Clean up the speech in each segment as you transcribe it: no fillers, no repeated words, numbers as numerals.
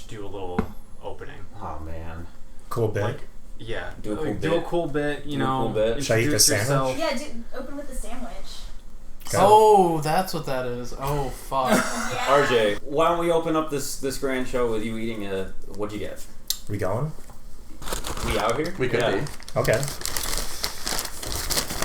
just do a little opening. Oh man. Cool bit. Like, yeah. Do a cool bit. Do a cool bit, you know. Cool bit. Should I eat the sandwich? Yeah, open with the sandwich. Okay. Oh, that's what that is. Oh, fuck. Yeah. RJ, why don't we open up this grand show with you eating a... What'd you get? We going? We out here? We could be. Okay.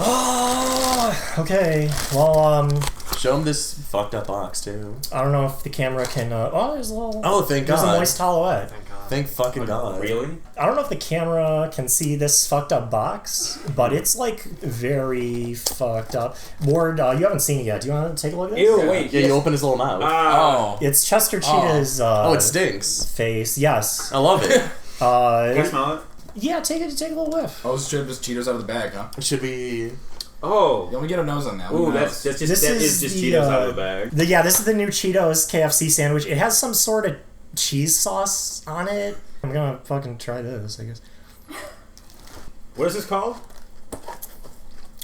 Oh, okay. Well, Show him this fucked up box, too. I don't know if the camera can, there's a little... Oh, thank There's a God. moist towelette. Thank God. Thank fucking God. Really? I don't know if the camera can see this fucked up box, but it's, like, very fucked up. Ward, you haven't seen it yet. Do you want to take a look at this? Ew, wait. Yeah, you open his little mouth. Ah. It's Chester Cheetah's, Oh, it stinks. face. Yes. I love it. Can I smell it? Yeah, take a little whiff. Oh, straight just Cheetos out of the bag, huh? Should we... Oh. Yeah, we get a nose on that. Ooh, that's just This that is is just the, Cheetos out of the bag. This is the new Cheetos KFC sandwich. It has some sort of cheese sauce on it. I'm gonna fucking try this, I guess. What is this called?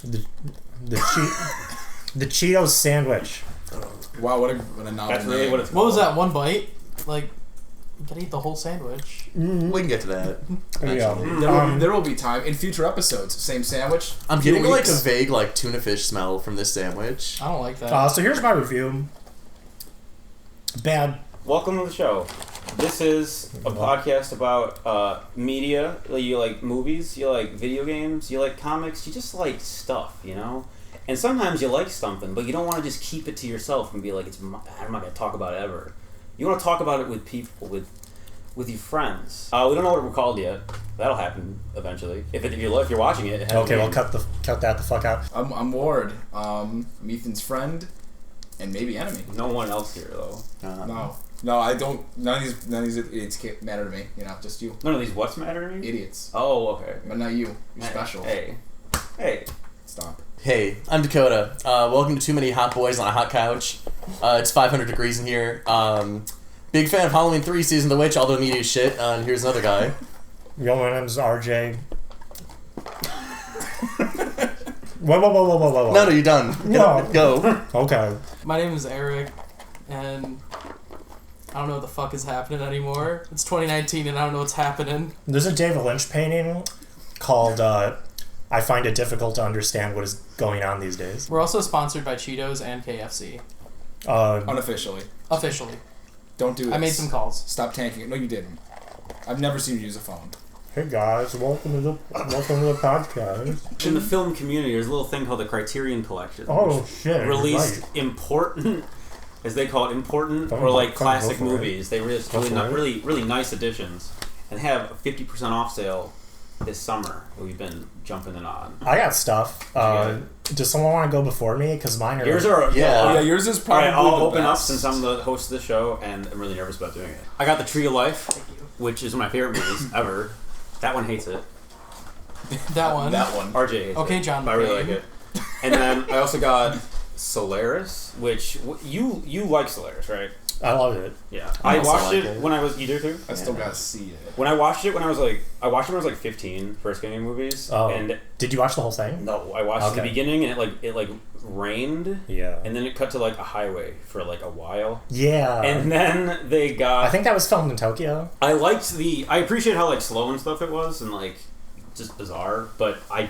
The Cheetos sandwich. Wow, what a novel That's really name. what it's What called. was that, one bite? Like, you gotta eat the whole sandwich. We can get to that. Yeah. There will be time in future episodes. Same sandwich. I'm few getting like weeks. a vague like tuna fish smell from this sandwich. I don't like that. So here's my review. Bad. Welcome to the show. This is a podcast about media. You like movies, you like video games, you like comics, you just like stuff, you know? And sometimes you like something, but you don't want to just keep it to yourself and be like, I'm not going to talk about it ever. You want to talk about it with people, with your friends. We don't know what we're called yet. That'll happen eventually. If you're watching it, Okay, well cut that the fuck out. I'm Ward. I'm Ethan's friend, and maybe enemy. No one else here though. No, I don't. None of these idiots can't matter to me. You know, just you. None of these what's matter to me? Idiots. Oh, okay. But not you. You're special. Hey. Stop. Hey, I'm Dakota. Welcome to Too Many Hot Boys on a Hot Couch. It's 500 degrees in here. Big fan of Halloween 3 Season of the Witch, although media is shit. And here's another guy. Yo, my name's RJ. Whoa. No, you're done. No. Go. Okay. My name is Eric, and I don't know what the fuck is happening anymore. It's 2019 and I don't know what's happening. There's a David Lynch painting called I Find It Difficult to Understand What Is Going On These Days. We're also sponsored by Cheetos and KFC. Unofficially. Officially. Don't do this. I made some calls. Stop tanking it. No, you didn't. I've never seen you use a phone. Hey guys, welcome to the podcast. In the film community, there's a little thing called the Criterion Collection. Oh shit! Released right. important, as they call it, important Don't or like go classic for it. movies. They release Go for it. really nice editions, and have a 50% off sale this summer. That we've been jumping in on. I got stuff. Does someone want to go before me? Because mine are. Yours are Yeah, yours is probably Alright, I'll the open up best. since I'm the host of the show, and I'm really nervous about doing it. I got The Tree of Life, which is one of my favorite movies ever. That one hates it. That one. RJ hates it. Okay, John but I really McCain. like it. And then I also got Solaris, which you like Solaris, right? I love it. Yeah. I also watched like it it. when I was... You do too? I still gotta see it. When I watched it when I was like... I watched it when I was like 15, first gaming movies. Oh. And Did you watch the whole thing? no, I watched the Okay. beginning and it rained. Yeah. And then it cut to like a highway for like a while. Yeah. And then they got... I think that was filmed in Tokyo. I liked I appreciate how like slow and stuff it was and like just bizarre, but I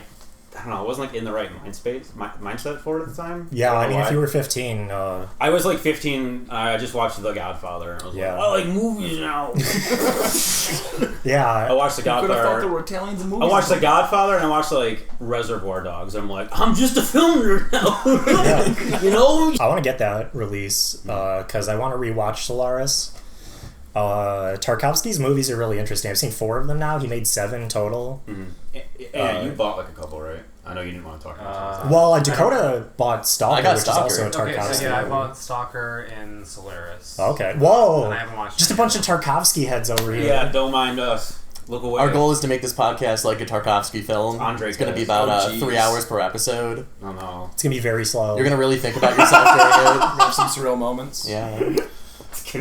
don't know, I wasn't like in the right mindset for it at the time. Yeah, I mean, why. if you were 15, I was like 15. I just watched The Godfather, and I was Yeah. like, I like movies now. I yeah. watched The You could have thought there Godfather. were Italians in I movies. watched The Godfather, and I watched like Reservoir Dogs. I'm like, I'm just a film nerd now. Yeah. You know? I want to get that release because I want to rewatch Solaris. Tarkovsky's movies are really interesting. I've seen 4 of them now. He made 7 total. Yeah, you bought like a couple, right? I know you didn't want to talk about it. Well, Dakota bought Stalker, I got which Stalker. is also a Tarkovsky Okay, so yeah, I movie. bought Stalker and Solaris. Okay. Whoa! And I haven't watched Just a it bunch yet. of Tarkovsky heads over here. Yeah, don't mind us. Look away. Our goal is to make this podcast like a Tarkovsky film. Andre It's going to be Cast. about Oh, jeez. 3 hours per episode. Oh no. It's gonna be very slow. You're going to really think about yourself during Have some surreal moments. it. Yeah.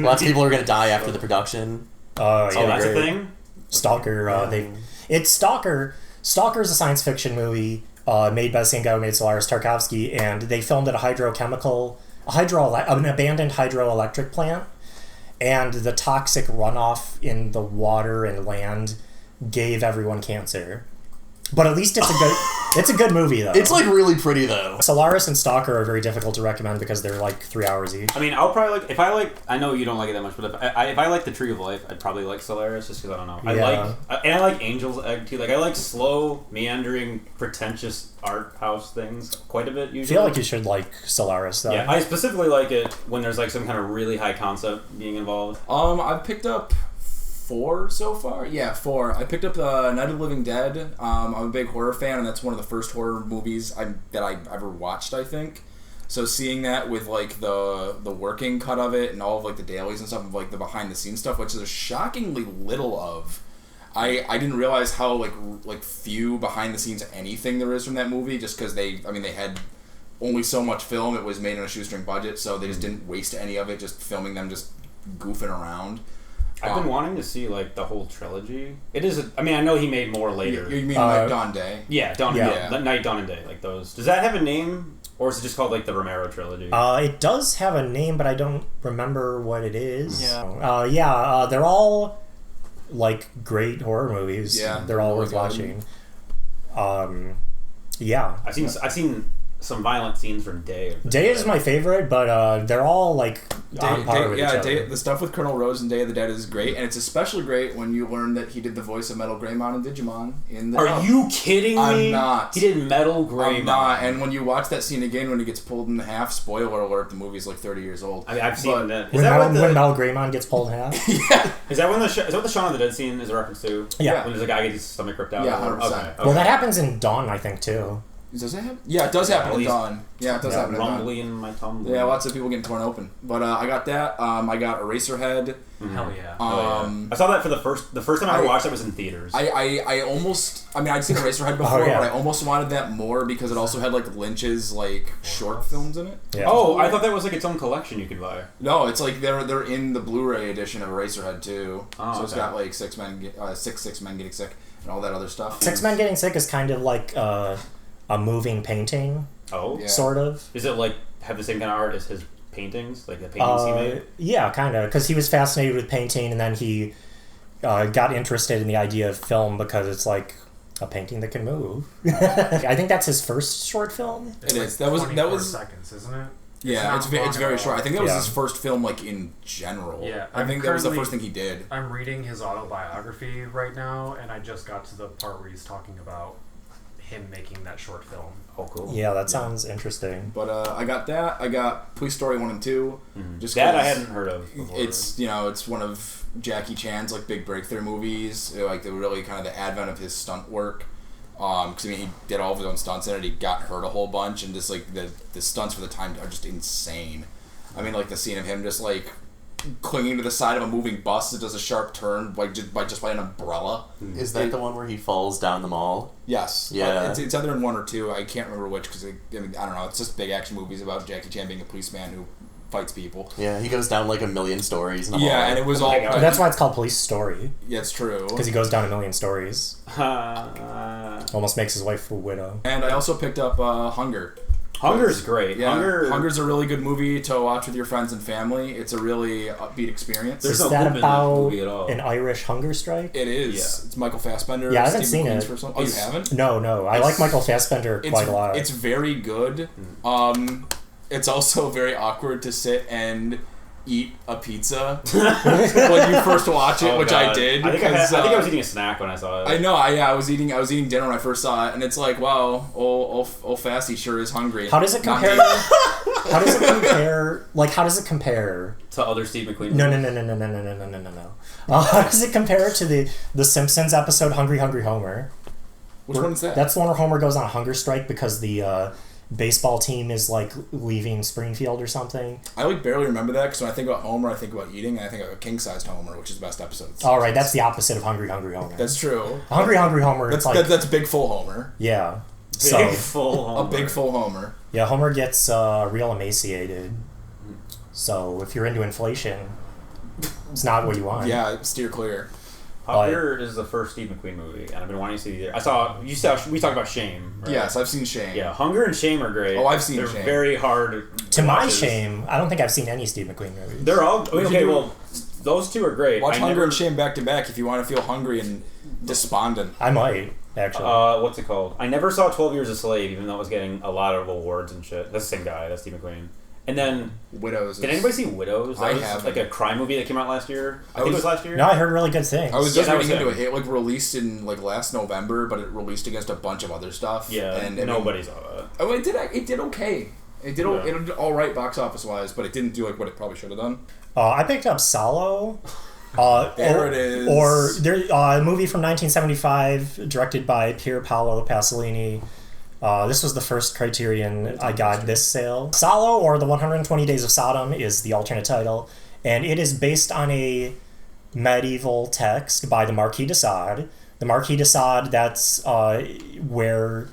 Lots of people are going to die after the production. Oh Oh, yeah. that's a great. thing? Stalker. It's Stalker. Stalker is a science fiction movie made by the same guy who made Solaris, Tarkovsky, and they filmed at an abandoned hydroelectric plant. and the toxic runoff in the water and land gave everyone cancer. But at least it's a good movie though. It's like really pretty though. Solaris and Stalker are very difficult to recommend because they're like 3 hours each. I mean, I'll probably like if I like. I know you don't like it that much, but if I like the Tree of Life, I'd probably like Solaris just because I don't know. Yeah. I like Angel's Egg too. Like I like slow, meandering, pretentious art house things quite a bit I usually. feel like you should like Solaris though. Yeah, I specifically like it when there's like some kind of really high concept being involved. I've picked up 4 so far. Yeah, 4. I picked up Night of the Living Dead. I'm a big horror fan, and that's one of the first horror movies that I ever watched, I think. So seeing that with like the working cut of it and all of like the dailies and stuff of like the behind the scenes stuff, which is shockingly little of. I didn't realize how like few behind the scenes anything there is from that movie, just because they had only so much film. It was made on a shoestring budget, so they just didn't waste any of it just filming them just goofing around. I've been wanting to see like the whole trilogy. It is. I mean, I know he made more later. You mean like Dawn Day? Yeah, Night, Dawn, and Day. Like those. Does that have a name, or is it just called like the Romero trilogy? It does have a name, but I don't remember what it is. Yeah. They're all like great horror movies. Yeah, they're all worth good. watching. Yeah. I've seen some violent scenes from Day. Day is my favorite, but they're all like on par with each other. The stuff with Colonel Rose and Day of the Dead is great, and it's especially great when you learn that he did the voice of Metal Greymon and Digimon in the. Are you kidding me? I'm not. He did Metal Greymon. I'm not. And when you watch that scene again, when he gets pulled in half, spoiler alert, the movie's like 30 years old. I mean, I've seen that. When Mel Greymon gets pulled in half? Yeah. Is that what the Shaun of the Dead scene is a reference to? Yeah. When there's a guy gets his stomach ripped out. Yeah, 100%. Okay. Well, that happens in Dawn, I think, too. Does that happen? Yeah, it does happen in Dawn. Yeah, it does happen in Dawn. Rumbly in my tumble. Yeah, lots of people getting torn open. But I got that. I got Eraserhead. Hell yeah. I saw that for the first time I ever watched it was in theaters. I almost, I'd seen Eraserhead before, yeah. but I almost wanted that more because it also had like Lynch's like short films in it. Yeah. Oh, I thought that was like its own collection you could buy. No, it's like they're in the Blu-ray edition of Eraserhead too. Oh, so it's okay. got like six men getting sick and all that other stuff. Six Men Getting Sick is kind of like a moving painting, Oh, Yeah. sort of. Is it like have the same kind of art as his paintings, like the paintings he made? Yeah, kind of, because he was fascinated with painting, and then he got interested in the idea of film because it's like a painting that can move. I think that's his first short film. It It's is. That was 24 seconds, isn't it? Yeah, not it's long very at short. all. I think that was Yeah. his first film like in general. Yeah, I I'm think that was the currently- first thing he did. I'm reading his autobiography right now, and I just got to the part where he's talking about him making that short film. Oh, cool. Yeah, that sounds interesting. But I got that. I got Police Story 1 and 2. Just That I 'cause hadn't heard of before. it's one of Jackie Chan's like big breakthrough movies. Like the really kind of the advent of his stunt work. Because he did all of his own stunts in it. He got hurt a whole bunch, and just like the stunts for the time are just insane. I mean, like the scene of him just like clinging to the side of a moving bus that does a sharp turn just by an umbrella. Is that the one where he falls down the mall? Yes. Yeah. It's either in 1 or 2. I can't remember which because I don't know. It's just big action movies about Jackie Chan being a policeman who fights people. Yeah, he goes down like a million stories in the mall. Yeah, and it was all. my God. That's why it's called Police Story, Yeah, it's true. because he goes down a million stories. Almost makes his wife a widow. And I also picked up Hunger. Hunger's great. Yeah, Hunger's a really good movie to watch with your friends and family. It's a really upbeat experience. There's Is no that movement in that about movie at all. an Irish hunger strike? It is. Yeah. It's Michael Fassbender. Yeah, I haven't Stephen seen Queen's it. first one. Oh, you haven't? No. I like Michael Fassbender quite a lot. It's very good. It's also very awkward to sit and eat a pizza when you first watch it, Oh, which God. I did. I think I because, was eating a snack when I saw it. I know. I was eating dinner when I first saw it, and it's like, wow, old Fasty sure is hungry. How does it Not compare? me. How does it compare? Like, how does it compare? To other Steve McQueen. No. How does it compare to the Simpsons episode Hungry Hungry Homer? Which one's that? That's the one where Homer goes on a hunger strike because the baseball team is like leaving Springfield or something. I like barely remember that because when I think about Homer, I think about eating, and I think of a king-sized Homer, which is the best episode. All right, that's the opposite of Hungry Hungry Homer. That's true. Hungry Hungry Homer. That's It's like that's big full Homer. yeah. Big So full A Homer. big full Homer. yeah, Homer gets real emaciated. So if you're into inflation, it's not what you want. Yeah, steer clear. Hunger is the first Steve McQueen movie, and I've been wanting to see it. We talked about Shame. Right? Yes, I've seen Shame. Yeah, Hunger and Shame are great. Oh, I've seen They're Shame. very hard. To my watches. shame, I don't think I've seen any Steve McQueen movies. They're all We should okay. do- Well, those two are great. Watch I Hunger never- and Shame back to back if you want to feel hungry and despondent. I might actually. What's it called? I never saw 12 Years a Slave, even though it was getting a lot of awards and shit. That's the same guy. That's Steve McQueen. And then, Widows. did anybody see Widows? I That was haven't. like a crime movie that came out last year. I think it was last year. No, I heard really good things. I was just Yeah, that reading was into him. it. It like released in like last November, but it released against a bunch of other stuff. Yeah, and nobody saw that. Oh, it did. It did okay. It did. Yeah. It did all right box office wise, but it didn't do like what it probably should have done. I picked up Salo. There it is. Or there, a movie from 1975, directed by Pier Paolo Pasolini. This was the first Criterion I got this sale. Salo, or The 120 Days of Sodom, is the alternate title, and it is based on a medieval text by the Marquis de Sade. The Marquis de Sade, that's where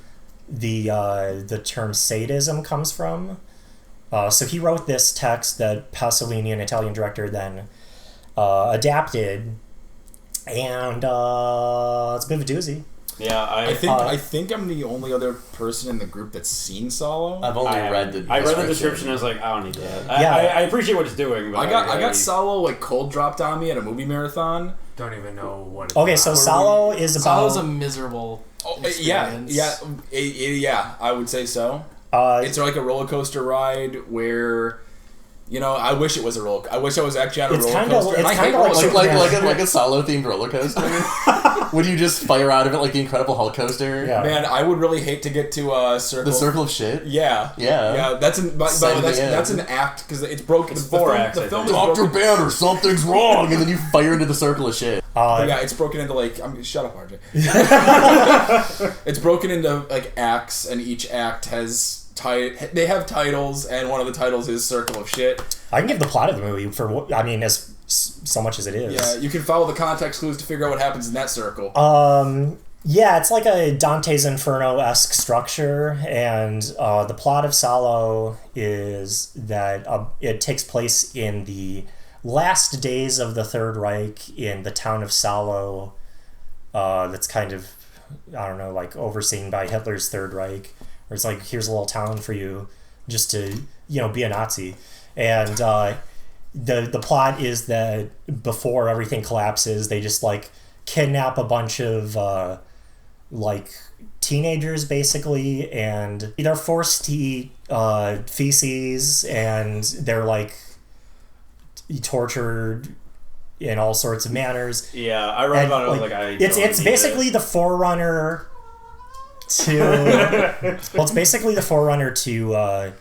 the term sadism comes from. So he wrote this text that Pasolini, an Italian director, then adapted, and it's a bit of a doozy. Yeah, I think I'm the only other person in the group that's seen Salo. I've only read the I read the description. I was like, I don't need that. Yeah. I appreciate what it's doing. But I got Salo like cold dropped on me at a movie marathon. Don't even know what it's Okay, so about. Salo is about... Salo's a miserable experience. Yeah, I would say so. It's like a roller coaster ride where, you know, I wish it was a roller. I wish I was actually on a It's roller kinda- coaster. and it's I hate kinda roller like coasters. like a Salo themed roller coaster. Would you just fire out of it like the Incredible Hulk coaster? Yeah. Man, I would really hate to get to a circle. The circle of shit. Yeah, Yeah. That's an by the way, Send me in. that's an act because it's broken. It's the 4 film, acts, The I film think. is Dr. broken. Banner, something's wrong, and then you fire into the circle of shit. But yeah, it's broken into like. Shut up, RJ. It's broken into like acts, and each act has they have titles, and one of the titles is Circle of Shit. I can give the plot of the movie for what I mean, as so much as it is. Yeah, you can follow the context clues to figure out what happens in that circle. Yeah, it's like a Dante's Inferno-esque structure, and the plot of Salo is that it takes place in the last days of the Third Reich in the town of Salo, that's kind of, I don't know, like overseen by Hitler's Third Reich, where it's like, here's a little town for you just to, you know, be a Nazi. And the plot is that before everything collapses, they just like kidnap a bunch of like teenagers basically, and they're forced to eat feces, and they're like tortured in all sorts of manners. Yeah, I read And, about it. I was like, like, it's basically the forerunner to well, it's basically the forerunner to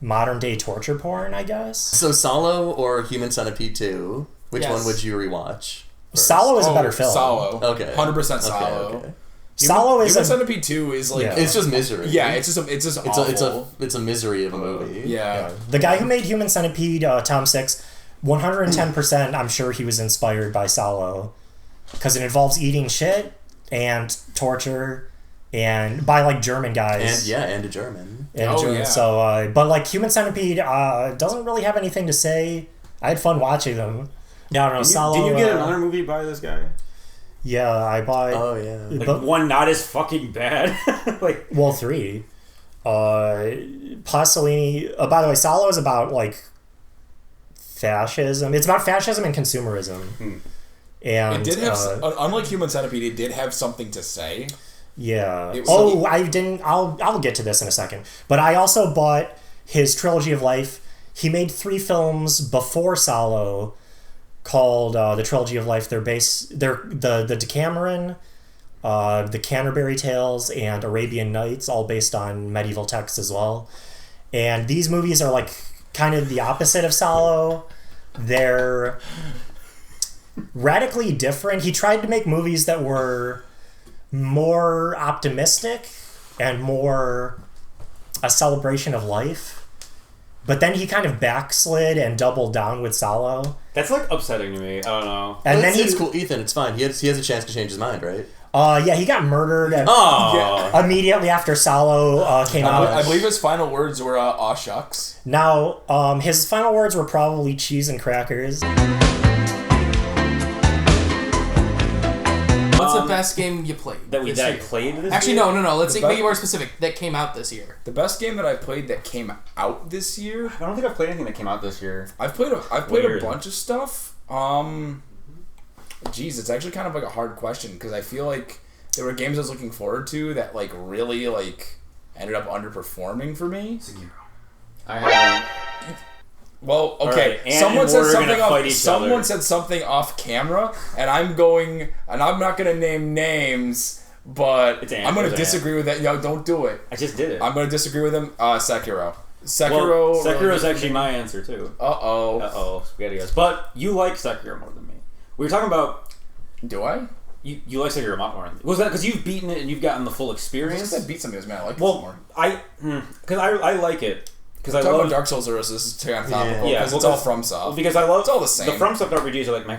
modern day torture porn, I guess. So Salo or Human Centipede 2, which Yes. one would you rewatch? first? Salo is a better film. Salo. Okay. 100% Salo. Okay. Salo is Human a Centipede 2 is like... Yeah. It's just misery. Yeah, it's just awful. It's a misery of a movie. Yeah. the guy who made Human Centipede, Tom Six, 110%. I'm sure he was inspired by Salo, because it involves eating shit and torture, and by like German guys. And a German. And Oh, German, yeah. So, but like Human Centipede doesn't really have anything to say. I had fun watching them. Yeah, I don't know. Salo. Did you get another movie by this guy? Yeah, I bought. Oh yeah. Like But- one not as fucking bad. Like Well, 3. Pasolini. By the way, Salo is about like fascism. It's about fascism and consumerism. And It did have, unlike Human Centipede, it did have something to say. yeah. It was- I didn't. I'll get to this in a second. But I also bought his trilogy of life. He made 3 films before Salo called the Trilogy of Life. They're the Decameron, the Canterbury Tales, and Arabian Nights, all based on medieval texts as well. And these movies are like kind of the opposite of Salo. They're radically different. He tried to make movies that were more optimistic and more a celebration of life. But then he kind of backslid and doubled down with Salo. that's like upsetting to me. I don't know. And Well, then it's cool, Ethan. It's fine. He has a chance to change his mind, right? yeah, he got murdered Oh, immediately after Salo came out. I believe his final words were, aw shucks. Now, his final words were probably cheese and crackers. What's the best game you played? that this I year? played this. Actually, year? no. Let's The make best- it more specific. That came out this year. The best game that I played that came out this year... I don't think I've played anything that came out this year. I've played What year a is it? bunch of stuff. Geez, it's actually kind of like a hard question because I feel like there were games I was looking forward to that like really like ended up underperforming for me. I haven't. Well, okay. Right, Someone said something off. other. Someone said something off camera, and I'm not gonna name names, but I'm gonna disagree with that. Yo, don't do it. I just did it. I'm gonna disagree with him. Sekiro. Well, Sekiro's actually my answer too. Uh-oh. SpaghettiOs. But you like Sekiro more than me. We were talking about. Do I? You like Sekiro a lot more than me. Was that because you've beaten it and you've gotten the full experience? I beat something else, man. I like it more. Because I like it. Because I love love Dark Souls, or this is too topical. Yeah, because it's all FromSoft. Because I love it's all the same. The FromSoft RPGs are like my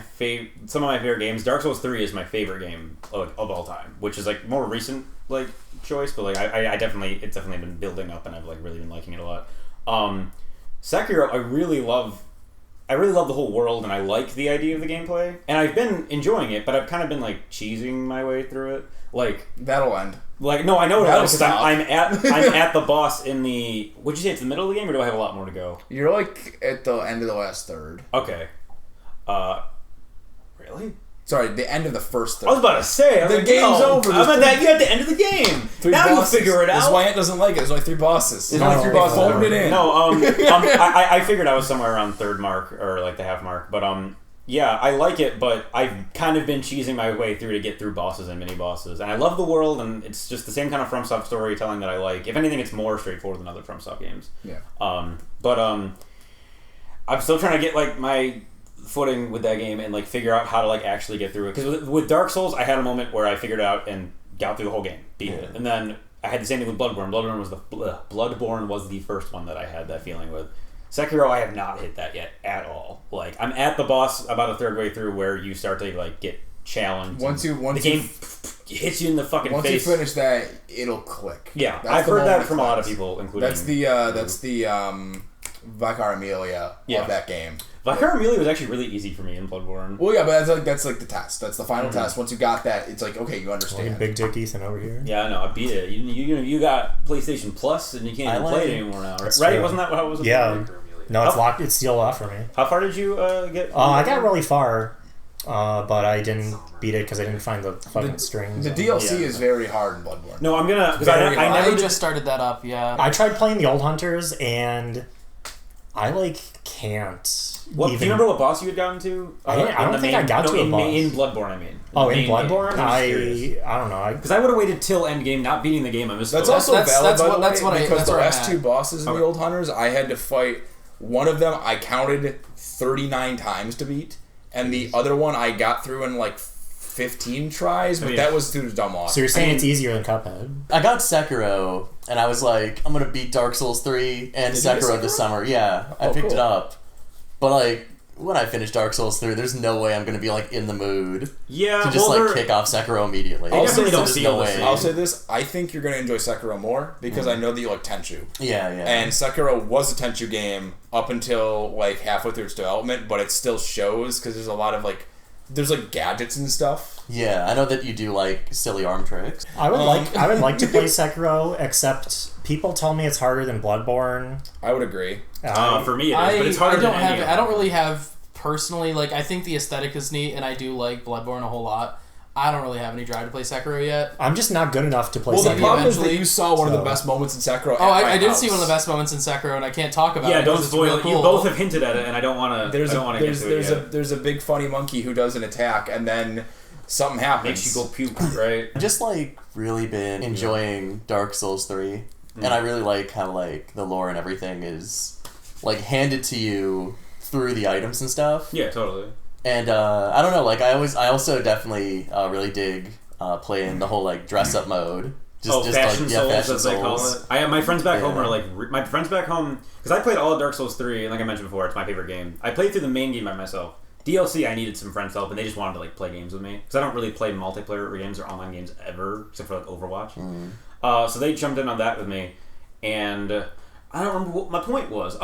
some of my favorite games. Dark Souls 3 is my favorite game of all time, which is like more recent like choice, but like it's definitely been building up, and I've like really been liking it a lot. Sekiro, I really love the whole world, and I like the idea of the gameplay, and I've been enjoying it, but I've kind of been like cheesing my way through it. Like that'll end. Like no, I know it'll end because I'm at the boss in the. Would you say it's the middle of the game, or do I have a lot more to go? You're like at the end of the last third. Okay. Really? Sorry, the end of the first third. I was about to say the game's over. I'm at that. You're at the end of the game. Now you figure it out. That's why Ant doesn't like it. There's only 3 bosses. There's only 3 bosses. Phoned it in. No, I figured I was somewhere around third mark or like the half mark, but yeah, I like it, but I've kind of been cheesing my way through to get through bosses and mini bosses, and I love the world, and it's just the same kind of FromSoft storytelling that I like. If anything, it's more straightforward than other FromSoft games. Yeah. But I'm still trying to get like my footing with that game and like figure out how to like actually get through it. Because with Dark Souls, I had a moment where I figured it out and got through the whole game, beat it, and then I had the same thing with Bloodborne. Bloodborne was the first one that I had that feeling with. Sekiro, I have not hit that yet at all. Like I'm at the boss about a third way through where you start to like get challenged. Once the game hits you in the fucking face. Once you finish that, it'll click. Yeah, I've heard that from a lot of people, including that's the Vicar Amelia of that game. Vicar Amelia was actually really easy for me in Bloodborne. Well, yeah, but that's like the test. That's the final test. Once you got that, it's like okay, you understand. Big Dick Ethan over here. Yeah, I know. I beat it. You got PlayStation Plus, and you can't even play it anymore now, right? True. Wasn't that how it was? Yeah. No, it's locked. It's sealed off for me. How far did you get? I got really far, but I didn't beat it because I didn't find the fucking strings. The DLC is very hard in Bloodborne. No, I'm gonna because I never just started that up. Yeah, I tried playing the Old Hunters and I like can't. Do you remember what boss you had gotten to? I don't think I got to a boss. In Bloodborne, I mean. Oh, in Bloodborne? I don't know. Because I would have waited till endgame, not beating the game. That's also valid, because the last 2 bosses in the Old Hunters, I had to fight. One of them I counted 39 times to beat, and the other one I got through in like 15 tries, but that was due to dumb off. So you're saying it's easier than Cuphead? I got Sekiro, and I was like, I'm gonna beat Dark Souls 3 and Sekiro this summer. Yeah, I picked it up. But like, when I finish Dark Souls 3, there's no way I'm gonna be like in the mood to just kick off Sekiro immediately. I'll say this, I think you're gonna enjoy Sekiro more because I know that you like Tenchu. Yeah. And Sekiro was a Tenchu game up until like halfway through its development, but it still shows because there's a lot of like gadgets and stuff. Yeah, I know that you do like silly arm tricks. I would like to play Sekiro, except people tell me it's harder than Bloodborne. I would agree. For me, it is, but it's harder than any of them. I don't really have personally like. I think the aesthetic is neat, and I do like Bloodborne a whole lot. I don't really have any drive to play Sekiro yet. I'm just not good enough to play Sekiro. Well, the problem is that you saw one of the best moments in Sekiro. I did see one of the best moments in Sekiro, and I can't talk about it. Yeah, don't spoil it. Cool. You both have hinted at it, and I don't want to. There's a big funny monkey who does an attack, and then something happens. Makes you go puke, right? I've just like really been enjoying Dark Souls 3, and I really like how like the lore and everything is like handed to you through the items and stuff. Yeah, totally. And I don't know, like I also definitely really dig playing the whole like dress up mode. Fashion Souls, as they call it. My friends back home are like because I played all of Dark Souls 3, and like I mentioned before, it's my favorite game. I played through the main game by myself. DLC, I needed some friends' help, and they just wanted to like play games with me because I don't really play multiplayer games or online games ever, except for like Overwatch. So they jumped in on that with me, and I don't remember what my point was.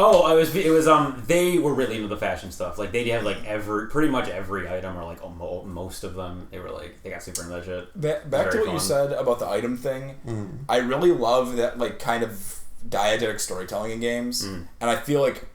They were really into the fashion stuff. Like they have like pretty much every item, or like most of them. They were like they got super into that shit. Back to what you said about the item thing. I really love that like kind of diegetic storytelling in games, and I feel like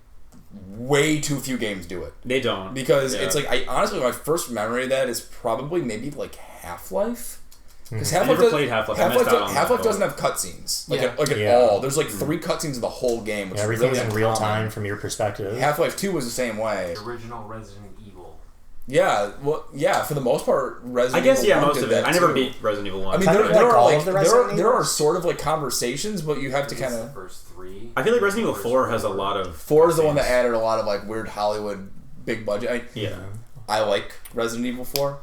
way too few games do it. They don't. Because it's like, I honestly, my first memory of that is probably maybe like Half-Life. Because Half-Life, played Half-Life. Half-Life doesn't have cutscenes. Like at all. There's like 3 cutscenes in the whole game. Which everything's really in real uncommon. time from your perspective. Half-Life 2 was the same way. The original Resident Evil. Yeah, well, yeah, for the most part, Resident I guess, Evil 1 most did of it. that I never too. beat Resident Evil 1. I mean, Kind there, of there like are all like of the there Resident are, there are Evils? sort of like conversations, but you have to kind The of. first 3. I feel like Resident Evil 4 has a lot of... 4 is the one that added a lot of like weird Hollywood big budget. Yeah. I like Resident Evil 4.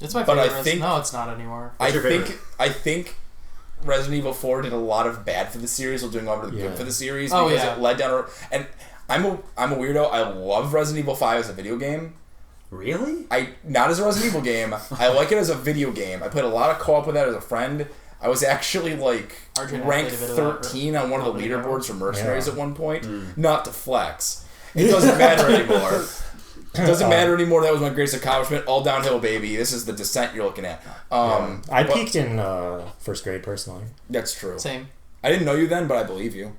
It's my But favorite. I think- No, it's not anymore. I your think favorite? Resident Evil 4 did a lot of bad for the series while doing over the good Yeah. for the series Oh, because yeah. it led down a, and I'm a weirdo. I love Resident Evil 5 as a video game. Really? Not as a Resident Evil game. I like it as a video game. I played a lot of co-op with that as a friend. I was actually like RJ and I ranked played a bit of that 13 on one of the earlier. leaderboards for Mercenaries Yeah. at one point. Not to flex. It doesn't matter anymore. It doesn't matter anymore. That was my greatest accomplishment. All downhill, baby. This is the descent you're looking at. I but- peaked in first grade personally. That's true. Same. I didn't know you then, but I believe you.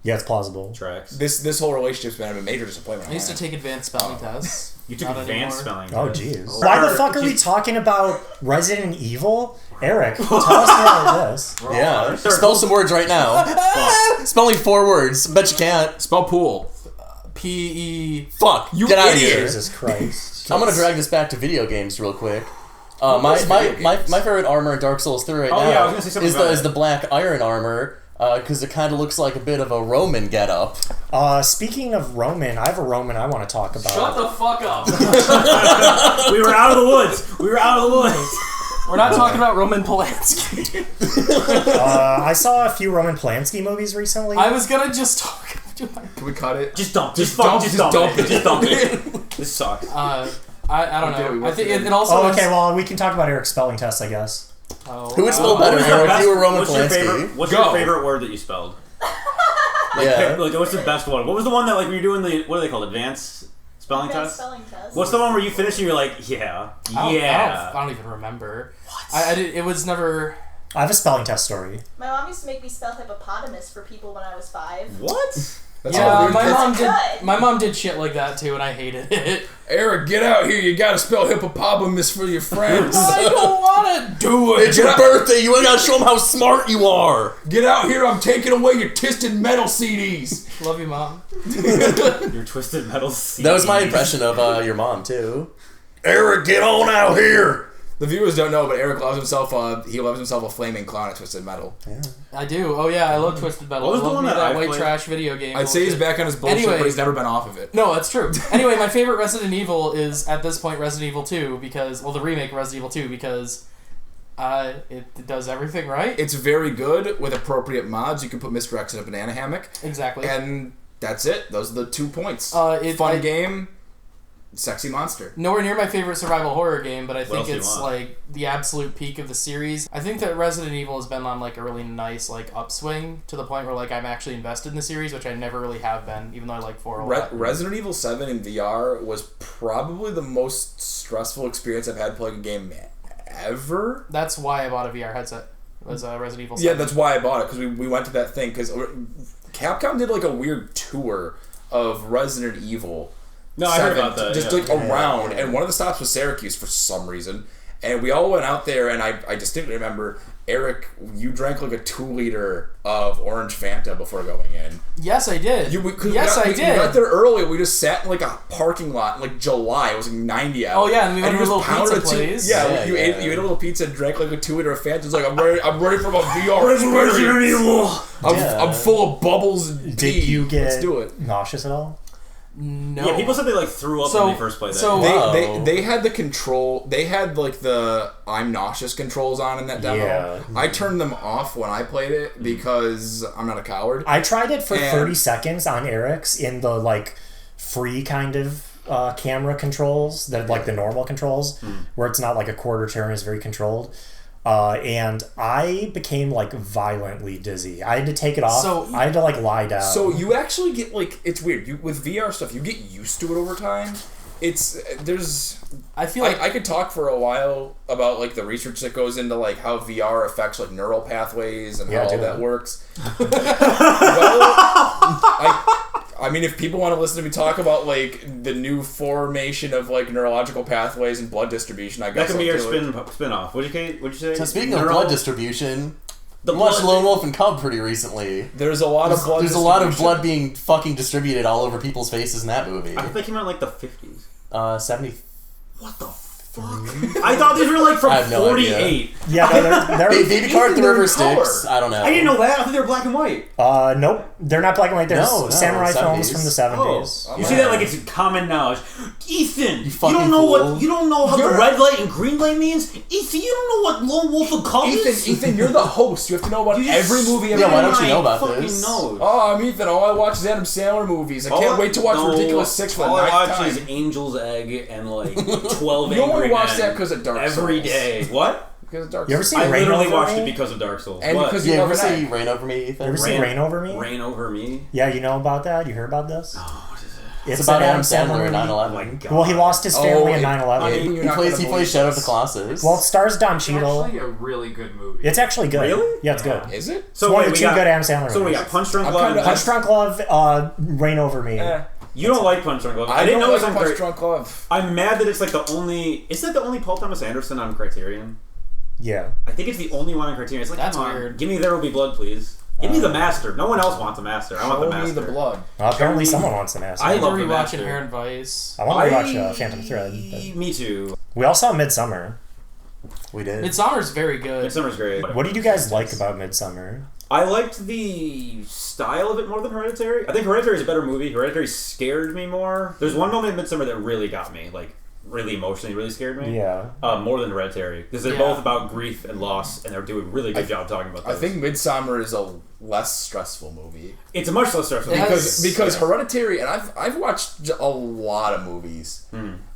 Yeah, it's plausible. Tracks. This whole relationship's been a major disappointment. I used to take advanced spelling tests. You took Not advanced anymore. spelling. Oh, jeez. Oh. Why the fuck are we talking about Resident Evil? Eric, tell us more about this. Yeah. Spell some words right now. Spell me 4 words. Bet you can't. Spell pool. P-E... Fuck. You Get out of idiot. here. Jesus Christ. I'm gonna drag this back to video games real quick. My favorite armor in Dark Souls 3 right Oh, now yeah, I was gonna say something about is it. the black iron armor, because it kind of looks like a bit of a Roman getup. Speaking of Roman, I have a Roman I want to talk about. Shut the fuck up. We were out of the woods. We were out of the woods. We're not talking about Roman Polanski. I saw a few Roman Polanski movies recently. I was gonna just talk... Can we cut it? Just dump. Just dump it. Just dump it. This sucks. I don't Okay, we know. I went think through it also... Oh, is- okay, well, we can talk about Eric's spelling test, I guess. Oh. Who would spell better, Eric? You or Roman What's your Polanski? favorite? What's Go. your favorite word that you spelled? Yeah. Like, what's the best one? What was the one that like when you're doing the what are they called? Advanced spelling test? Spelling test. What's the one where you finish and you're like, yeah, I don't even remember. What? I did, it was never... I have a spelling test story. My mom used to make me spell hippopotamus for people when I was 5. What? That's Yeah, all weird. my mom did shit like that too, and I hated it. Eric, get out here. You gotta spell hippopotamus for your friends. I don't want to do it. It's your birthday. You ain't gotta show them how smart you are. Get out here. I'm taking away your Twisted Metal CDs. Love you, mom. Your Twisted Metal CD. That was my impression of your mom too. Eric, get on out here. The viewers don't know, but Eric loves himself. He loves himself a flaming clown at Twisted Metal. I do. Oh yeah, I love Twisted Metal. What was I the love one me that I white played? trash video game. I'd say he's bullshit. back on his bullshit, Anyway. but he's never been off of it. No, that's true. Anyway, my favorite Resident Evil is at this point Resident Evil 2 because the remake of Resident Evil 2 because it does everything right. It's very good with appropriate mods. You can put Mr. X in a banana hammock, Exactly. and that's it. Those are the 2 points. Fun Game, sexy monster. Nowhere near my favorite survival horror game, but I think else do you it's want? like the absolute peak of the series. I think that Resident Evil has been on like a really nice like upswing to the point where like I'm actually invested in the series, which I never really have been, even though I like 4 a lot. Resident Evil 7 in VR was probably the most stressful experience I've had playing a game ever. That's why I bought a VR headset. Was Resident Evil 7. Yeah, that's why I bought it, because we went to that thing, because Capcom did like a weird tour of Resident Evil. No, I heard about that. Just yeah. like around, and one of the stops was Syracuse for some reason, and we all went out there, and I distinctly remember, Eric, you drank like a 2-liter of orange Fanta before going in. Yes, I did. I did. We got there early. We just sat in like a parking lot in like July. It was like 90 out. Oh, yeah, and we went to a you just little pounded pizza place. Yeah, you ate a little pizza, and drank like a 2-liter of Fanta. It's like I'm ready for my VR Resident experience. Evil. I'm full of bubbles and pee. Did you Let's get do it. nauseous at all? No. Yeah, people said they like threw up when they first played that. So game. They had the control. They had like the I'm nauseous controls on in that demo. Yeah. I turned them off when I played it because I'm not a coward. I tried it for And- 30 seconds on Eric's in the like free kind of camera controls that like the normal controls where it's not like a quarter turn, it's very controlled. And I became like violently dizzy. I had to take it off. So- I had to like lie down. So you actually get like it's weird. With VR stuff, you get used to it over time. I feel like I could talk for a while about like the research that goes into like how VR affects like neural pathways and Yeah, how do all that that. works. Well, I mean, if people want to listen to me talk about like the new formation of like neurological pathways and blood distribution, I guess That can be your I'll do it. spin-off. What'd you say? So speaking of blood distribution, The I watched blood- Lone Wolf and Cub pretty recently. There's a lot of blood. There's a lot of distribution. blood being fucking distributed all over people's faces in that movie. I thought they came out in like the 50s. 70. What the fuck? I thought these were like from I have no 48. Yeah, no, they're Baby Cart Ethan, the River they're in color. Styx. I don't know. I didn't know that. I thought they were black and white. nope, they're not black and white. There's No, samurai 70s. films from the 70s. Oh. You see that like it's common knowledge. Ethan, you fucking don't know fool. what you don't know how the red light and green light means. Ethan, you don't know what Lone Wolf and Cub is. Ethan, you're the host. You have to know about You just- every movie ever. Yeah, why made. don't you know about fucking this? Knows. Oh, I'm Ethan. All I watch is Adam Sandler movies. I can't wait to watch Ridiculous 6 for the All I ninth watch time. is Angel's Egg and like 12 You only Angry watch Men that because of Dark Souls. every day. What? Because of Dark You ever Souls. seen I Rain literally Over watched Me? it because of Dark Souls. And What? because You you ever love an see egg. Rain Over Me, Ethan? You ever seen Rain Over Me? Rain Over Me? Yeah, you know about that? You heard about this? Oh, what is it? It's It's about an Adam Sandler movie. in 9/11. Oh my god. Well, he lost his family in 9/11. I mean, you're He not plays gonna he plays believe Shadow of the this. Colossus. Well, it stars Don It's Cheadle. actually a really good movie. It's actually good. Really? Yeah, it's good. Is it? It's one of the two good Adam Sandler So we movies. got Punch Drunk I'm Love. kinda- and Punch Drunk Love, Rain Over Me. You don't like Punch Drunk Love. I didn't don't know like it was on Punch Cri- Drunk Love. I'm mad that it's like the only. Is that the only Paul Thomas Anderson on Criterion? Yeah. I think it's the only one on Criterion. It's like, That's come on, weird. give me There Will Be Blood, please. Give me the Master. No one else wants a Master. I want the Show Master. me the blood. Well, apparently me- someone wants an ass. I I love love the rewatching Master. Inherent Vice. I want to rewatch Phantom Thread. But Me too. we all saw Midsummer. we did. Midsummer's very good. Midsummer's great. What did you guys like about Midsummer? I liked the style of it more than Hereditary. I think Hereditary is a better movie. Hereditary scared me more. There's one moment in Midsummer that really got me, like really emotionally, really scared me. Yeah. More than Hereditary, because they're Yeah. both about grief and loss, and they're doing a really good job talking about I this. think Midsommar is a less stressful movie it's a much less stressful It because because Hereditary, and I've watched a lot of movies.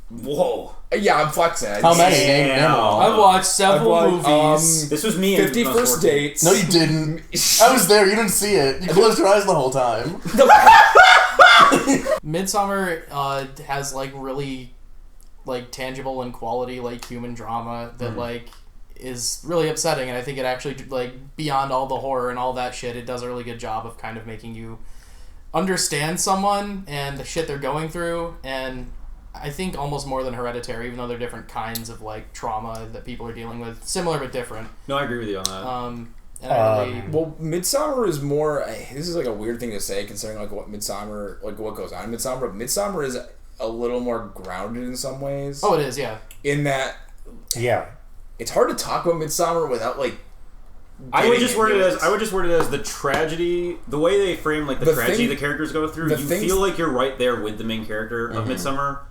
whoa, Yeah, I'm flexing. How many? Damn. Name them all. I've watched several I've watched, movies. this was me. in 50 when I was First 14. Dates. No, you didn't. I was there. You didn't see it. You closed your eyes the whole time. Midsummer has like really like tangible and quality like human drama that like is really upsetting, and I think it actually like beyond all the horror and all that shit, it does a really good job of kind of making you understand someone and the shit they're going through, and I think almost more than Hereditary, even though they're different kinds of like trauma that people are dealing with, similar but different. No, I agree with you on that. And I really, Well, Midsommar is more. This is like a weird thing to say, considering like what Midsommar, like what goes on in Midsommar. But Midsommar is a little more grounded in some ways. oh, it is, yeah. In that, Yeah. it's hard to talk about Midsommar without like. I would getting just word it into as the tragedy, the way they frame like the The tragedy thing- the characters go through. the You things- feel like you're right there with the main character of Midsummer.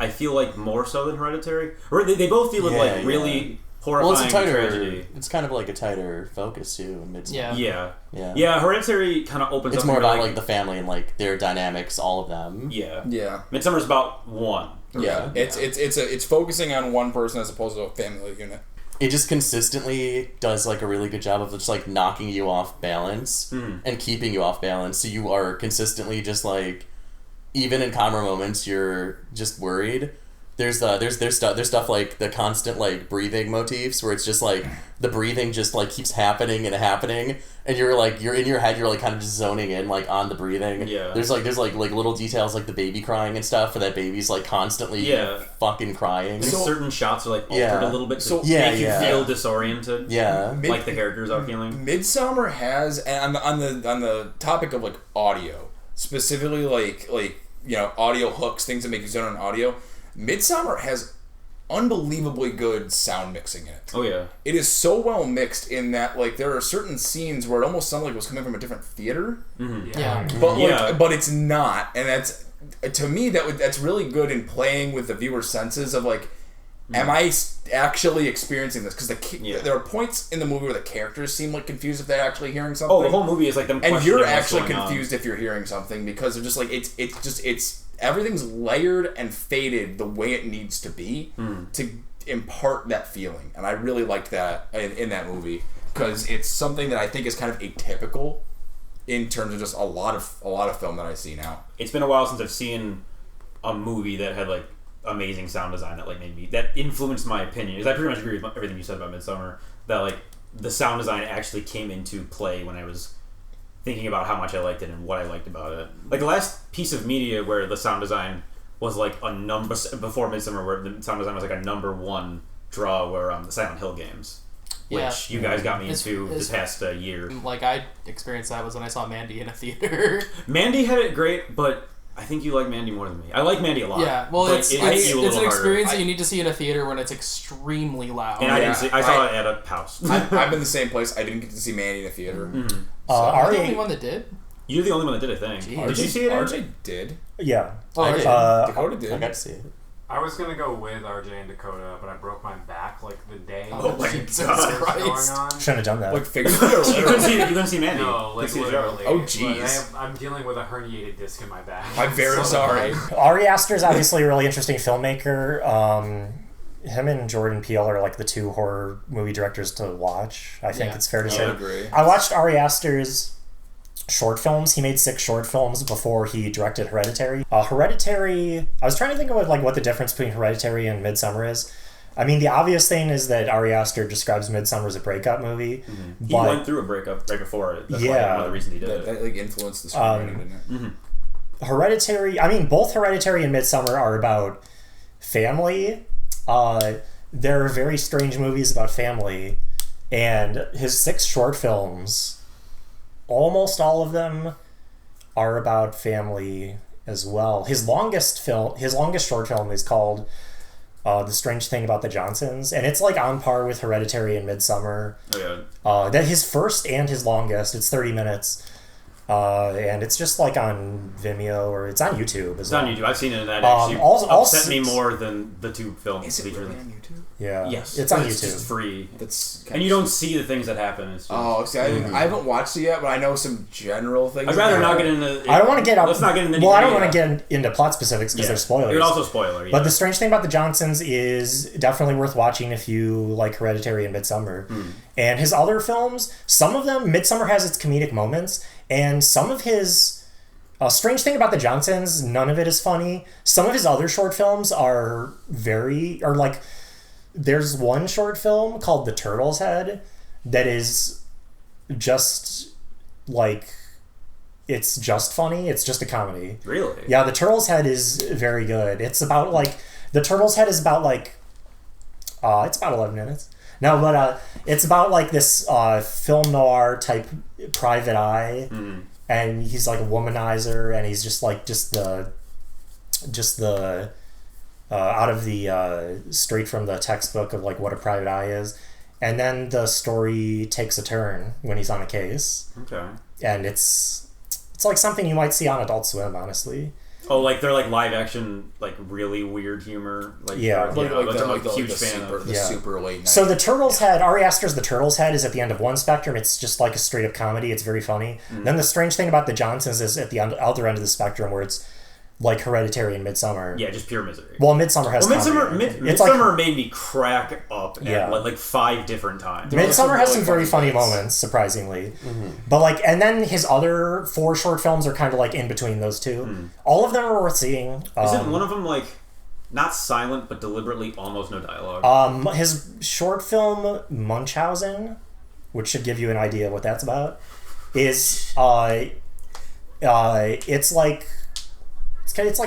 I feel like more so than Hereditary, or they both deal with Yeah, like really horrifying Well, it's a tighter. tragedy. It's kind of like a tighter focus too in Midsummer. Yeah. Yeah. Hereditary kind of opens It's up. more and you're about like the family and like their dynamics, all of them. yeah. Yeah. Midsummer's about one. Yeah, it's focusing on one person as opposed to a family unit. It just consistently does like a really good job of just like knocking you off balance and keeping you off balance. So you are consistently just like, even in calmer moments, you're just worried. There's stuff like the constant like breathing motifs where it's just like the breathing just like keeps happening and you're in your head, you're like kind of just zoning in like on the breathing. Yeah. There's like little details like the baby crying and stuff, where that baby's like constantly fucking crying. And certain shots are like altered Yeah. a little bit to So- make you feel disoriented. Yeah. Like the characters are feeling. Midsommar has, and on the topic of like audio, specifically like audio hooks, things that make you zone on audio. Midsommar has unbelievably good sound mixing in it. Oh yeah. It is so well mixed in that like there are certain scenes where it almost sounded like it was coming from a different theater, Yeah. but it's not, and that's to me that's really good in playing with the viewer's senses of like, am I actually experiencing this? Because there are points in the movie where the characters seem like confused if they're actually hearing something. Oh, the whole movie is like them and questioning you're what's actually going on. confused if you're hearing something because they're just like it's everything's layered and faded the way it needs to be to impart that feeling, and I really liked that in that movie because it's something that I think is kind of atypical in terms of just a lot of film that I see now. It's been a while since I've seen a movie that had like amazing sound design that influenced my opinion. Because I pretty much agree with everything you said about Midsommar. That like the sound design actually came into play when I was thinking about how much I liked it and what I liked about it. Like the last piece of media where the sound design was like a number before Midsummer, where the sound design was like a #1 draw, were the Silent Hill games, which you guys got me into this past year. Like I experienced that was when I saw Mandy in a theater. Mandy had it great, but I think you like Mandy more than me. I like Mandy a lot. Yeah, well, it's you a an little experience harder. that you need to see in a theater when it's extremely loud. And I didn't see. I saw it at a house. I've been the same place. I didn't get to see Mandy in a theater. Mm-hmm. Are you the only one that did? You're the only one that did, I think. Jeez. Did you see it? RJ did. Yeah. Oh, I did. Dakota did. I got to see it. I was gonna go with RJ and Dakota, but I broke my back like the day Oh that my Jesus God. was going Christ. on. Shouldn't have done that. Like figuratively or You couldn't literally? see Mandy. No, like You see the show. literally. Oh, But jeez. I'm dealing with a herniated disc in my back. I'm very sorry. Ari Aster's obviously a really interesting filmmaker. Him and Jordan Peele are like the two horror movie directors to watch. I think Yeah. it's fair to I say. would agree. I watched Ari Aster's short films. He made 6 short films before he directed Hereditary. Hereditary, I was trying to think of what the difference between Hereditary and Midsummer is. I mean, the obvious thing is that Ari Aster describes Midsummer as a breakup movie. Mm-hmm. He But went through a breakup right before it. That's Yeah. one of the reasons he did That, it. that like influenced the screenwriting, didn't it? Hereditary, I mean, both Hereditary and Midsummer are about family. They're very strange movies about family. And his 6 short films, almost all of them are about family as well. His longest short film is called The Strange Thing About the Johnsons, and it's like on par with Hereditary and Midsummer. Oh, yeah. That his first and his longest, it's 30 minutes. And it's just like on Vimeo, or it's on YouTube as It's well. on YouTube. I've seen it, and that Um, actually all upset me 6 more than the 2 films. Is to be it really truly- on YouTube? Yeah. Yes, It's on It's YouTube. just free, That's and you don't see the things that happen. It's just, Oh, see, I haven't watched it yet, but I know some general things. I'd rather about not it. get into. I don't want to get up. Let's not get into. Well, I don't nitty-gritty. want to get into plot specifics because Yeah. they're spoilers. It would also spoiler. Yeah. But The Strange Thing About the Johnsons is definitely worth watching if you like Hereditary and Midsummer. And his other films, some of them, Midsummer has its comedic moments, and some of his Strange Thing About the Johnsons, none of it is funny. Some of his other short films are like, there's one short film called The Turtle's Head that is just like, it's just funny. It's just a comedy. Really? Yeah, The Turtle's Head is very good. It's about like, The Turtle's Head is about like, it's about 11 minutes. No, but it's about like this film noir type private eye, and he's like a womanizer, and he's just the out of the straight from the textbook of like what a private eye is, and then the story takes a turn when he's on a case, Okay. and it's like something you might see on Adult Swim, honestly. Oh, like they're like live action, like really weird humor. Like Yeah. I'm Like a huge the fan super, of. the Yeah. super late night. So The Turtle's Head, Ari Aster's The Turtle's Head is at the end of one spectrum. It's just like a straight up comedy. It's very funny. Then The Strange Thing About the Johnsons is at the other end of the spectrum, where it's like Hereditary and Midsummer. Yeah, just pure misery. Well, Midsummer has Midsummer, comedy. It's Midsummer made me crack up Yeah. at like 5 different times. Midsummer has some very funny bits. moments, surprisingly. But like, and then his other 4 short films are kind of like in between those 2. All of them are worth seeing. Isn't one of them like not silent but deliberately almost no dialogue? His short film Munchausen, which should give you an idea of what that's about, is it's like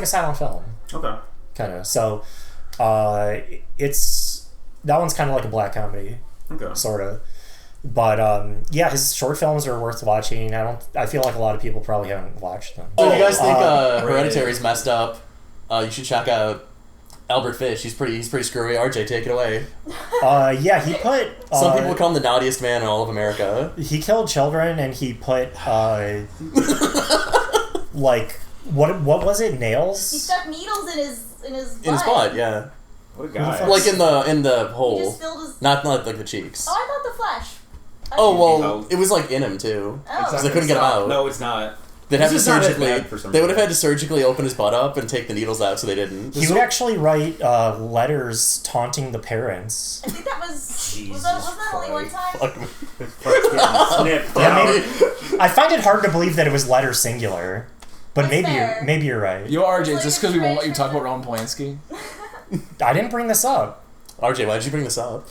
a silent film, Okay. kind of. So it's that one's kind of like a black comedy, Okay. sort of. But yeah, his short films are worth watching. I feel like a lot of people probably haven't watched them. So if you guys think right. Hereditary's messed up, you should check out Albert Fish. He's pretty screwy. RJ, take it away. Yeah, he put Some people call him the naughtiest man in all of America. he killed children, and he put like what was it? He Nails? stuck needles in his butt. In his butt, yeah. What a guy. Like in the He hole. just filled his. Not like the cheeks. Oh, I thought the flesh. Oh, well, No. it was like in him too. Oh. Because they couldn't get him out. No, it's not. They'd have to This is not as surgically. bad for some They would have reason. had to surgically open his butt up and take the needles out, so they didn't. He would actually write letters taunting the parents. I think that was that only one time? Snipped Yeah, out. maybe, I find it hard to believe that it was letter singular, but That's fair. maybe you're right. Yo, RJ, It's just like because we won't let you inspiration. talk about Roman Polanski? I didn't bring this up. RJ, why did you bring this up?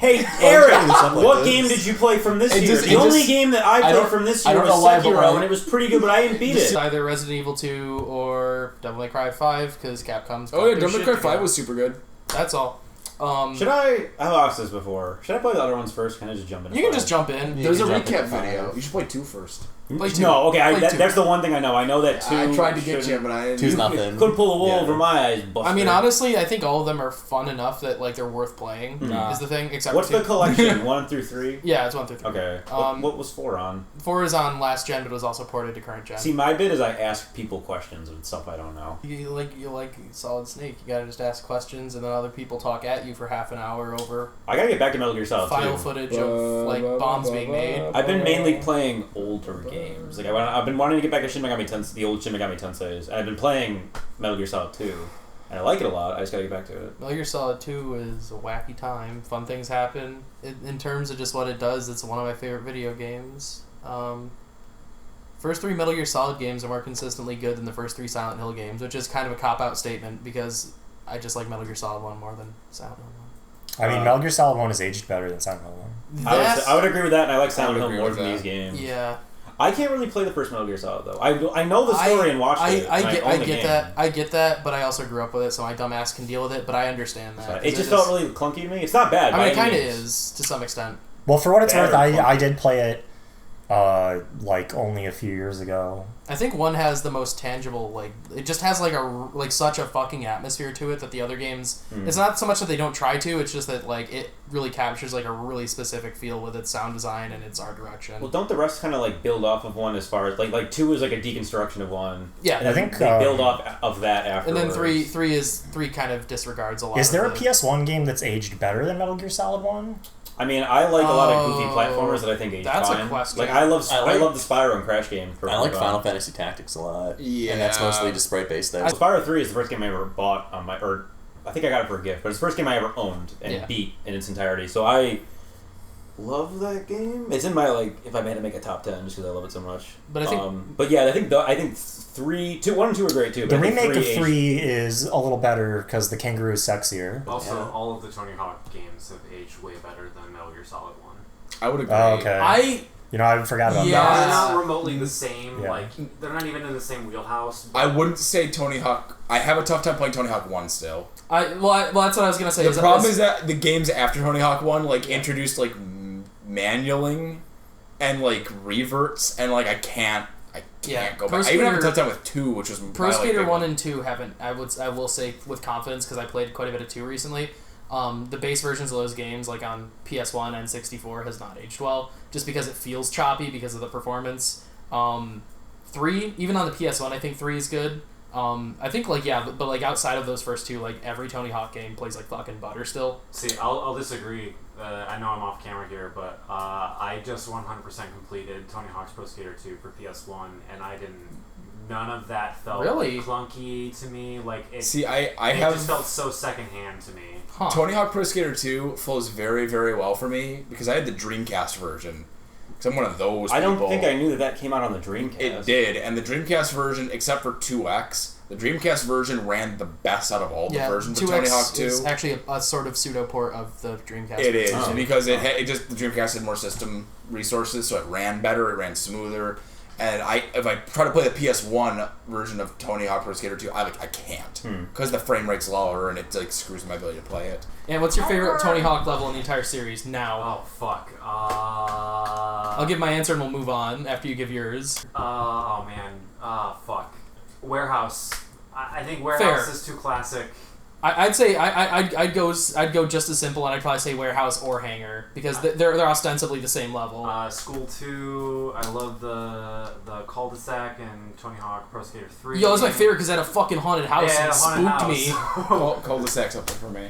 Hey, trying Eric, to do something what like game this. did you play from this It year? just- The it only just- game that I I played don't- from this I year don't was know why, but Sekiro, like- and it was pretty good, but I didn't beat It's it. either Resident Evil 2 or Devil May Cry 5 because Capcom's. Oh yeah, got their Devil May shit Cry 5 together. was super good. That's all. Should I? I've asked this before. Should I play the other ones first? Can I just jump in? You can just jump in. Yeah. There's a can jump recap into video. five. You should play 2 first. Play 2. No, okay. Play 2. That's the one thing I know. I know that 2. I tried to get you, shouldn't- but I Two's you- nothing. Couldn't pull the wool Yeah. over my eyes. Buster. I mean, honestly, I think all of them are fun enough that like they're worth playing. Nah. Is the thing. Except What's for 2. the collection? 1 through 3. Yeah, it's 1 through 3. Okay. Um, what was 4 on? 4 is on last gen, but it was also ported to current gen. See, my bit is I ask people questions and stuff I don't know. You like Solid Snake. You gotta just ask questions, and then other people talk at you for half an hour over I gotta get back to Metal Gear Solid file 2. footage of like bombs being made. I've been mainly playing older games. Like I've been wanting to get back to Shin Megami Tensei, the old Shin Megami Tenseis, and I've been playing Metal Gear Solid 2, and I like it a lot. I just gotta get back to it. Metal Gear Solid 2 is a wacky time. Fun things happen. In terms of just what it does, it's one of my favorite video games. First 3 Metal Gear Solid games are more consistently good than the first 3 Silent Hill games, which is kind of a cop-out statement because I just like Metal Gear Solid 1 more than Silent Hill 1. I mean, Metal Gear Solid 1 is aged better than Silent Hill 1. I would agree with that, and I like I Silent would Hill agree more with than that. these games. Yeah. I can't really play the first Metal Gear Solid though. I know the story and watched it. I and get own the game. that. I get that, but I also grew up with it, so my dumbass can deal with it. But I understand that. But 'cause it just felt really clunky to me. It's not bad. I mean, it by any kind of means. is to some extent. Well, for what it's Better worth, I funky. did play it like only a few years ago. I think 1 has the most tangible, like it just has like such a fucking atmosphere to it that the other games. It's not so much that they don't try to; it's just that like it really captures like a really specific feel with its sound design and its art direction. Well, don't the rest kind of like build off of 1 as far as like 2 is like a deconstruction of 1. Yeah, And I then think, they build off of that and afterwards. then three kind of disregards a lot. Is there a of the, PS1 game that's aged better than Metal Gear Solid 1? I mean, I like a lot of goofy Oh, platformers that I think age that's a fine. question. Like I love I like- the Spyro and Crash game. For I like fun. Final Fantasy Tactics a lot. Yeah. And that's mostly just sprite based there. Spyro 3 is the first game I ever bought on my, or I think I got it for a gift, but it's the first game I ever owned and Yeah. beat in its entirety. So I love that game. It's in my like if I had to make a top 10 just because I love it so much. But I think- but yeah, I think 1 and 2 are great too. The But I think remake of aged- 3 is a little better because the kangaroo is sexier. Also, Yeah. all of the Tony Hawk games have aged way better than Metal Gear Solid 1. I would agree. Oh, okay. I forgot about Yeah. They're that. not remotely the same. Yeah. Like they're not even in the same wheelhouse. I wouldn't say Tony Hawk. I have a tough time playing Tony Hawk 1 still. well, that's what I was gonna say. The problem is that the games after Tony Hawk 1 like introduced like manualing and like reverts and like I can't Yeah, go Pro back. I even have a Skater- tough time with 2, which was Pro my, Skater big 1 and 2 haven't. I will say with confidence because I played quite a bit of 2 recently. The base versions of those games, like on PS1 and 64, has not aged well, just because it feels choppy because of the performance. 3, even on the PS1, I think 3 is good. I think but like outside of those first 2, like every Tony Hawk game plays like fucking butter still. See, I'll disagree. I know I'm off camera here, but I just 100% completed Tony Hawk's Pro Skater 2 for PS1, and I didn't. None of that felt Really? clunky to me. Like it, See, I it have just felt so secondhand to me. Huh. Tony Hawk Pro Skater 2 flows very, very well for me because I had the Dreamcast version. Because I'm one of those people. I don't think I knew that came out on the Dreamcast. It did, and the Dreamcast version, except for 2X, the Dreamcast version ran the best out of all the versions of Tony Hawk 2. is actually a sort of pseudo port of the Dreamcast. It is Oh. because the Dreamcast had more system resources, so it ran better, it ran smoother. And if I try to play the PS1 version of Tony Hawk Pro Skater 2, I can't because the frame rate's lower and it like screws my ability to play it. And what's your favorite Tony Hawk level in the entire series now? Oh fuck. I'll give my answer and we'll move on after you give yours. Oh man. Fuck. Warehouse. I think Warehouse Fair. is too classic. I'd say I'd go just as simple, and I'd probably say Warehouse or Hangar because they're ostensibly the same level. School 2. I love the cul-de-sac and Tony Hawk Pro Skater 3. Yo, that's my favorite because it had a fucking haunted house Yeah, and it haunted spooked house. me. Cul-de-sac's up there for me.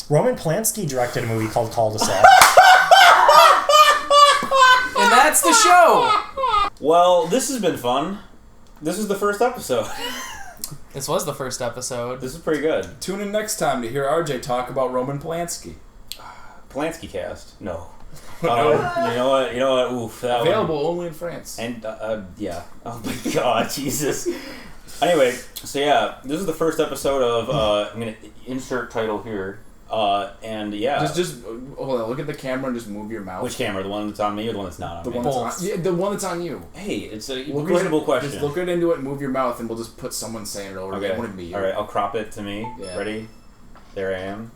Roman Polanski directed a movie called Cul-de-sac. And that's the show. Well, this has been fun. This is the first episode. This was the first episode. This is pretty good. Tune in next time to hear RJ talk about Roman Polanski. Polanski cast. No. You know what? Oof. That one. Available only in France. And, yeah. Oh my god, Jesus. Anyway, so yeah, this is the first episode of, I'm going to insert title here. And yeah. Just hold on. Look at the camera and just move your mouth. Which camera? The one that's on me or the one that's not on The me? one that's on, the one that's on you. Hey, it's a Look reasonable at, question. Just look into it and move your mouth, and we'll just put someone saying it over. Okay. It wouldn't be you. All right, I'll crop it to me. Yeah. Ready? There I am.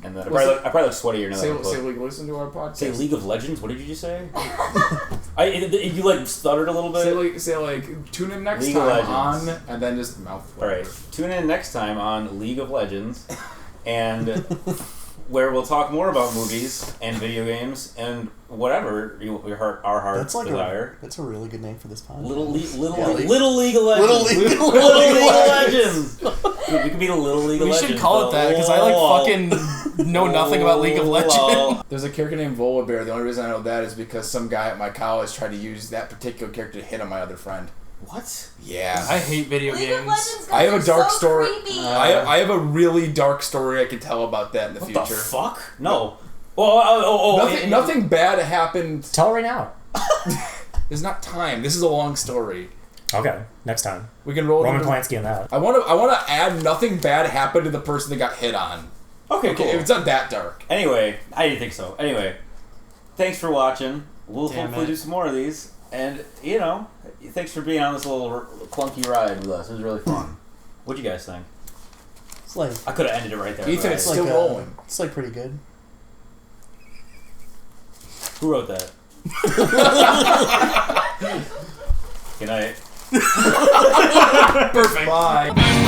And then I Listen- probably look sweatier now. Say, that I say, like, listen to our podcast. Say League of Legends. What did you just say? You like stuttered a little bit. Say like tune in next League of time Legends. on, and then just mouth. All right, tune in next time on League of Legends, and where we'll talk more about movies and video games and whatever our heart That's like desire. that's a really good name for this podcast. Little League of Little Legends. League of Little League of Legends. Dude, we could be the Little League of We Legends. should call it that because I like fucking know nothing about League of Legends. There's a character named Volabear. The only reason I know that is because some guy at my college tried to use that particular character to hit on my other friend. What? Yeah. I hate video League of games. Legends guys I have a are dark so story. creepy. I have a really dark story I can tell about that in the What future. the fuck? No. Well, Nothing bad happened. Tell right now. There's not time. This is a long story. Okay, next time. We can roll. Roman into- Polanski in that. I want to add nothing bad happened to the person that got hit on. Okay, cool. If it's not that dark. Anyway, I didn't think so. Anyway, thanks for watching. We'll Damn hopefully it. do some more of these. And, thanks for being on this little clunky ride with us. It was really fun. What'd you guys think? It's like I could have ended it right there. Ethan, but it's I- still rolling. It's like pretty good. Who wrote that? Good night. Perfect. Bye.